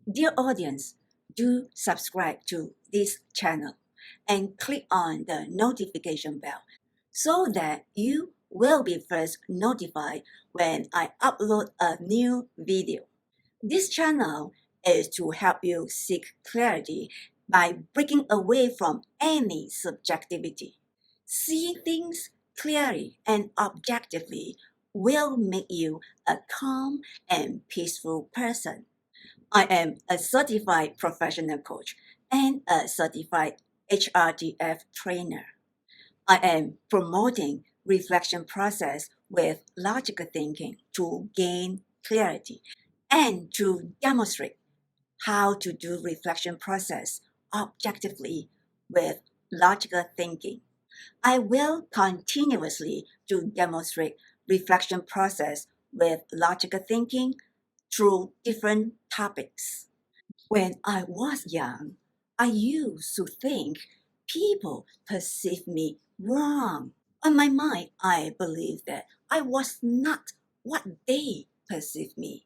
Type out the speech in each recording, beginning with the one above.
Dear audience, do subscribe to this channel and click on the notification bell so that you will be first notified when I upload a new video. This channel is to help you seek clarity by breaking away from any subjectivity. Seeing things clearly and objectively will make you a calm and peaceful person. I am a certified professional coach and a certified HRTF trainer. I am promoting reflection process with logical thinking to gain clarity and to demonstrate how to do reflection process objectively with logical thinking. I will continuously to demonstrate reflection process with logical thinking through different topics. When I was young, I used to think people perceive me wrong. On my mind, I believed that I was not what they perceive me.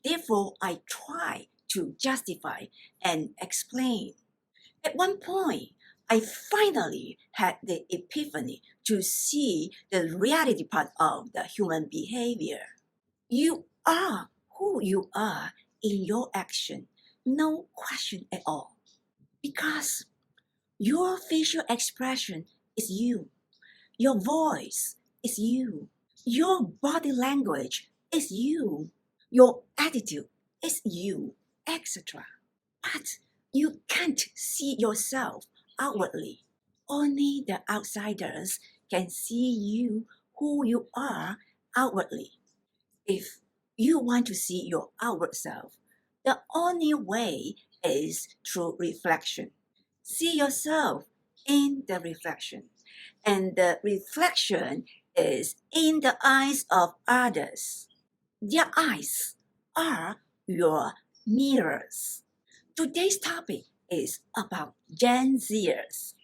Therefore, I tried to justify and explain. At one point, I finally had the epiphany to see the reality part of the human behavior. You are who you are in your action, no question at all. Because your facial expression is you, your voice is you, your body language is you, your attitude is you, etc. But you can't see yourself outwardly. Only the outsiders can see you who you are outwardly. If you want to see your outward self, the only way is through reflection. See yourself in the reflection, and the reflection is in the eyes of others. Their eyes are your mirrors. Today's topic is about Gen Zers.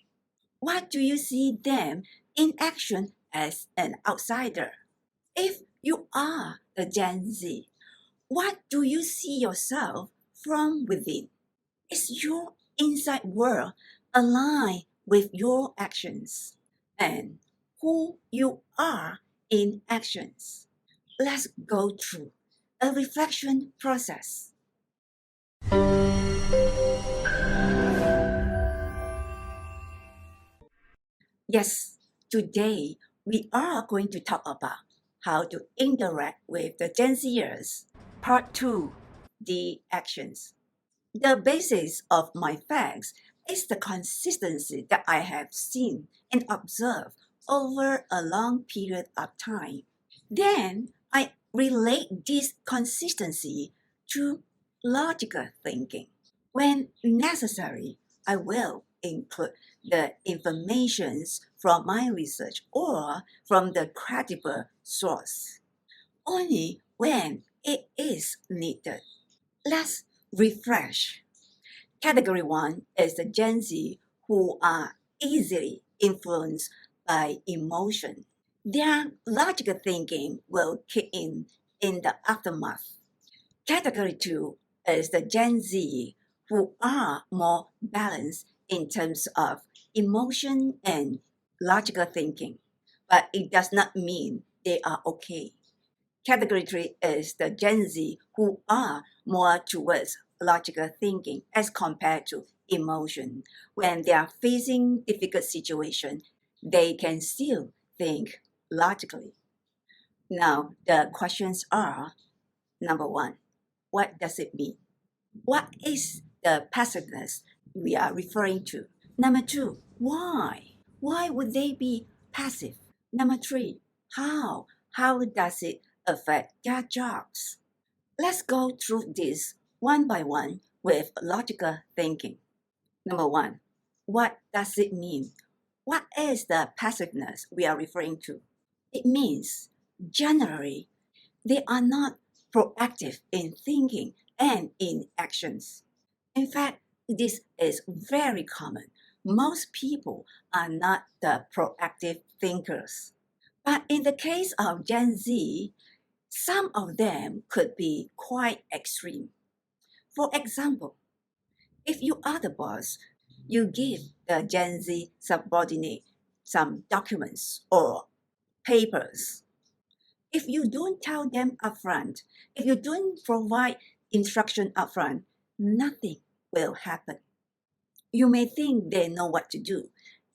What do you see them in action as an outsider? If you are a Gen Z, what do you see yourself from within? Is your inside world aligned with your actions and who you are in actions? Let's go through a reflection process. Yes, today we are going to talk about how to interact with the Gen Zers. Part 2, the actions. The basis of my facts is the consistency that I have seen and observed over a long period of time. Then I relate this consistency to logical thinking. When necessary, I will include the informations from my research or from the credible source, only when it is needed. Let's refresh. Category 1 is the Gen Z who are easily influenced by emotion. Their logical thinking will kick in the aftermath. Category 2 is the Gen Z who are more balanced in terms of emotion and logical thinking, but it does not mean they are okay. Category 3 is the Gen Z who are more towards logical thinking as compared to emotion. When they are facing difficult situation, they can still think logically. Now, the questions are, number 1, what does it mean? What is the passiveness we are referring to? Number 2, why? Why would they be passive? Number 3, how? How does it affect their jobs? Let's go through this one by one with logical thinking. Number 1, what does it mean? What is the passiveness we are referring to? It means generally they are not proactive in thinking and in actions. In fact, this is very common. Most people are not the proactive thinkers. But in the case of Gen Z, some of them could be quite extreme. For example, if you are the boss, you give the Gen Z subordinate some documents or papers. If you don't tell them upfront, if you don't provide instruction upfront, nothing will happen. You may think they know what to do,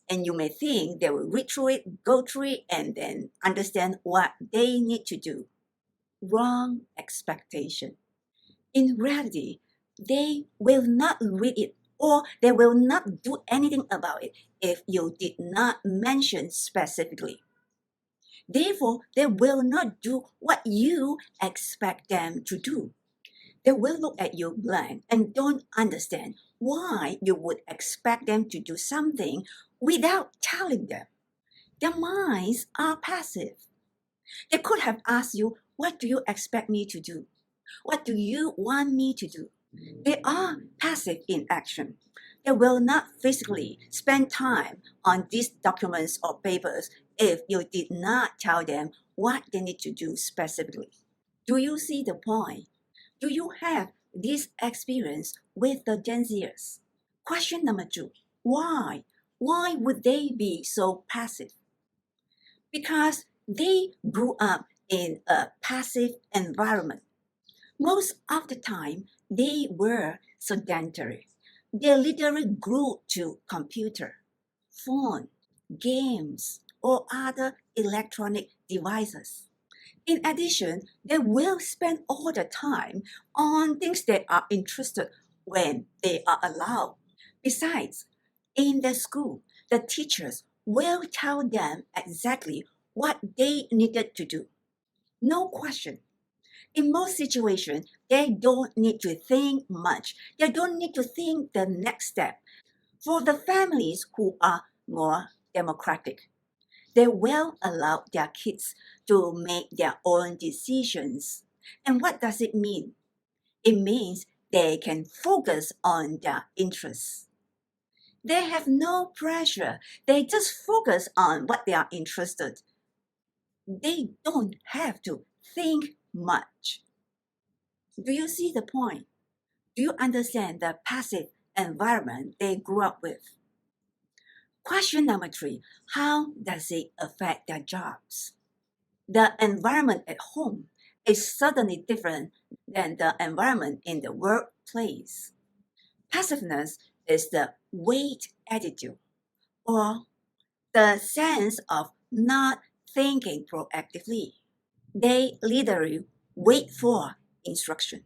and you may think they will read through it, go through it, and then understand what they need to do. Wrong expectation. In reality, they will not read it or they will not do anything about it if you did not mention specifically. Therefore, they will not do what you expect them to do. They will look at you blank and don't understand why you would expect them to do something without telling them. Their minds are passive. They could have asked you, what do you expect me to do? What do you want me to do? They are passive in action. They will not physically spend time on these documents or papers if you did not tell them what they need to do specifically. Do you see the point? Do you have this experience with the Gen Zers? Question number 2. Why? Why would they be so passive? Because they grew up in a passive environment. Most of the time, they were sedentary. They literally glued to computer, phone, games, or other electronic devices. In addition, they will spend all the time on things they are interested when they are allowed. Besides, in the school, the teachers will tell them exactly what they needed to do. No question. In most situations, they don't need to think much. They don't need to think the next step. For the families who are more democratic, they will allow their kids to make their own decisions. And what does it mean? It means they can focus on their interests. They have no pressure. They just focus on what they are interested. They don't have to think much. Do you see the point? Do you understand the passive environment they grew up with? Question number 3. How does it affect their jobs? The environment at home is certainly different than the environment in the workplace. Passiveness is the wait attitude or the sense of not thinking proactively. They literally wait for instruction,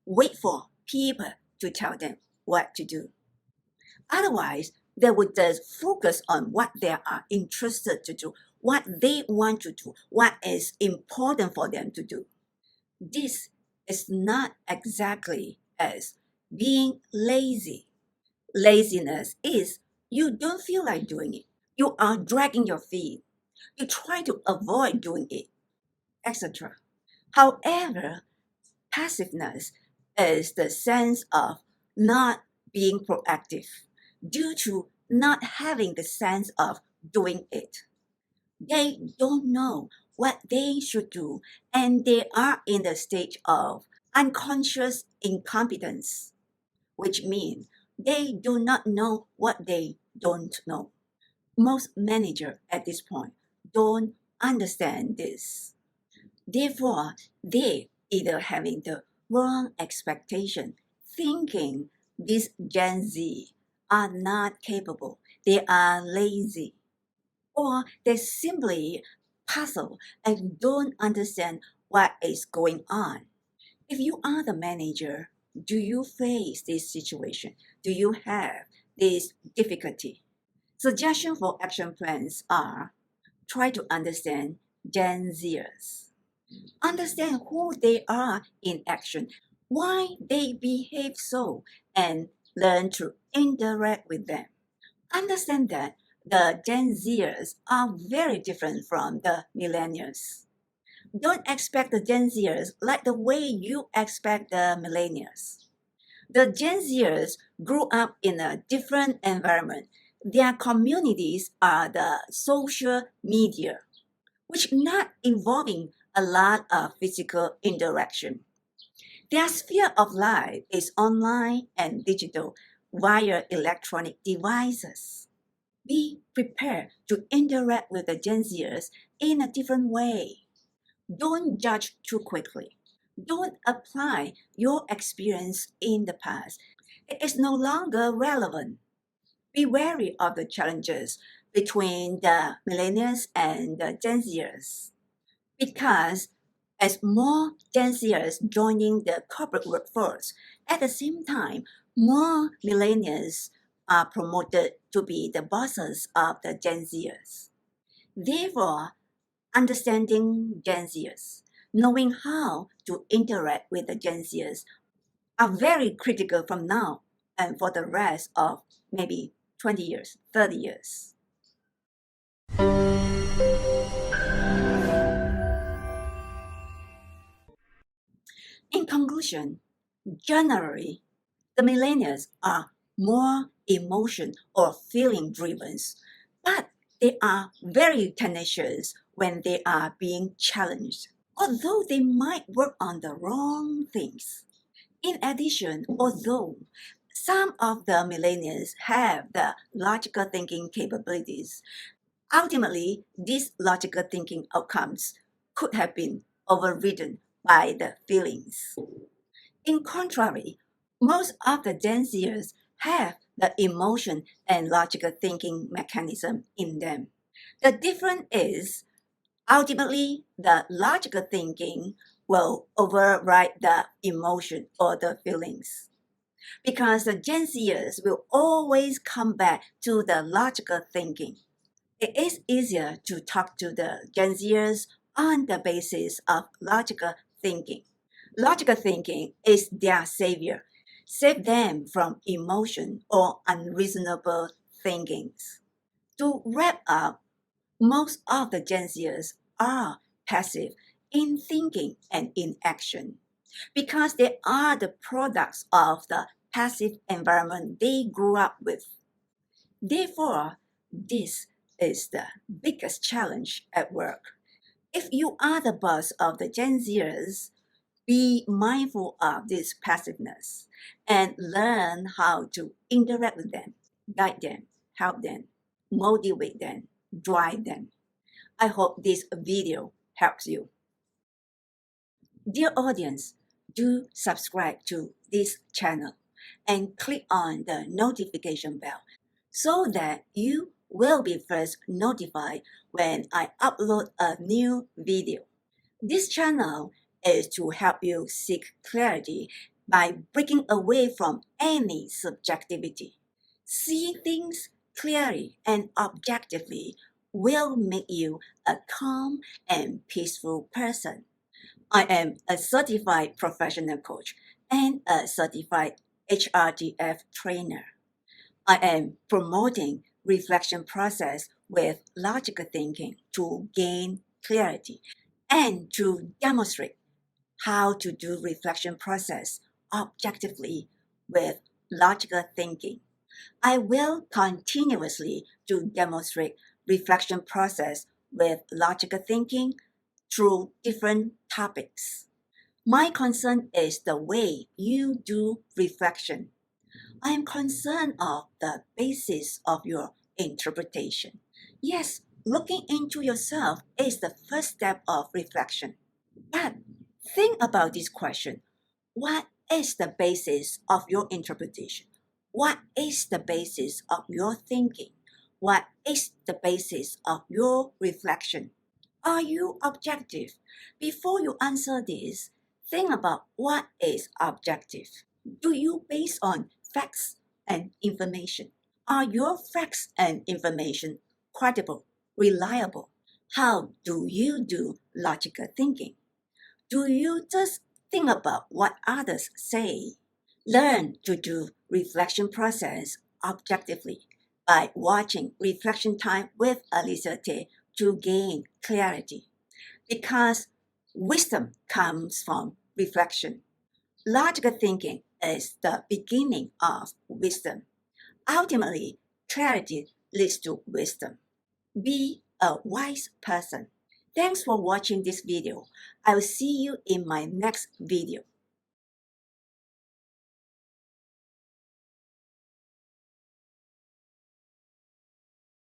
wait for people to tell them what to do. Otherwise, they would just focus on what they are interested to do, what they want to do, what is important for them to do. This is not exactly as being lazy. Laziness is you don't feel like doing it. You are dragging your feet. You try to avoid doing it, etc. However, passiveness is the sense of not being proactive due to not having the sense of doing it. They don't know what they should do and they are in the stage of unconscious incompetence, which means they do not know what they don't know. Most managers at this point don't understand this. Therefore, they either having the wrong expectation, thinking these Gen Z are not capable, they are lazy, or they simply puzzle and don't understand what is going on. If you are the manager, do you face this situation? Do you have this difficulty? Suggestions for action plans are try to understand Gen Zers. Understand who they are in action, why they behave so, and learn to interact with them. Understand that the Gen Zers are very different from the millennials. Don't expect the Gen Zers like the way you expect the millennials. The Gen Zers grew up in a different environment. Their communities are the social media, which not involving a lot of physical interaction. Their sphere of life is online and digital via electronic devices. Be prepared to interact with the Gen Zers in a different way. Don't judge too quickly. Don't apply your experience in the past. It is no longer relevant. Be wary of the challenges between the millennials and the Gen Zers. Because as more Gen Zers joining the corporate workforce, at the same time, more millennials are promoted to be the bosses of the Gen Zers. Therefore, understanding Gen Zers, knowing how to interact with the Gen Zers are very critical from now and for the rest of maybe 20 years, 30 years. In conclusion, generally, the millennials are more emotion or feeling driven, but they are very tenacious when they are being challenged, although they might work on the wrong things. In addition, although some of the millennials have the logical thinking capabilities, ultimately these logical thinking outcomes could have been overridden by the feelings. In contrary, most of the Gen Zers have the emotion and logical thinking mechanism in them. The difference is ultimately the logical thinking will override the emotion or the feelings. Because the Gen Zers will always come back to the logical thinking. It is easier to talk to the Gen Zers on the basis of logical thinking. Logical thinking is their savior. Save them from emotion or unreasonable thinkings. To wrap up, most of the Gen Zers are passive in thinking and in action because they are the products of the passive environment they grew up with. Therefore, this is the biggest challenge at work. If you are the boss of the Gen Zers, be mindful of this passiveness and learn how to interact with them, guide them, help them, motivate them, drive them. I hope this video helps you. Dear audience, do subscribe to this channel and click on the notification bell so that you will be first notified when I upload a new video. This channel is to help you seek clarity by breaking away from any subjectivity. Seeing things clearly and objectively will make you a calm and peaceful person. I am a certified professional coach and a certified HRTF trainer. I am promoting reflection process with logical thinking to gain clarity and to demonstrate how to do reflection process objectively with logical thinking. I will continuously to demonstrate reflection process with logical thinking through different topics. My concern is the way you do reflection. I am concerned of the basis of your interpretation. Yes, looking into yourself is the first step of reflection. But think about this question. What is the basis of your interpretation? What is the basis of your thinking? What is the basis of your reflection? Are you objective? Before you answer this, think about what is objective. Do you base on facts and information? Are your facts and information credible, reliable? How do you do logical thinking? Do you just think about what others say? Learn to do reflection process objectively by watching Reflection Time with Alicia Tay to gain clarity. Because wisdom comes from reflection. Logical thinking is the beginning of wisdom. Ultimately, clarity leads to wisdom. Be a wise person. Thanks for watching this video. I will see you in my next video.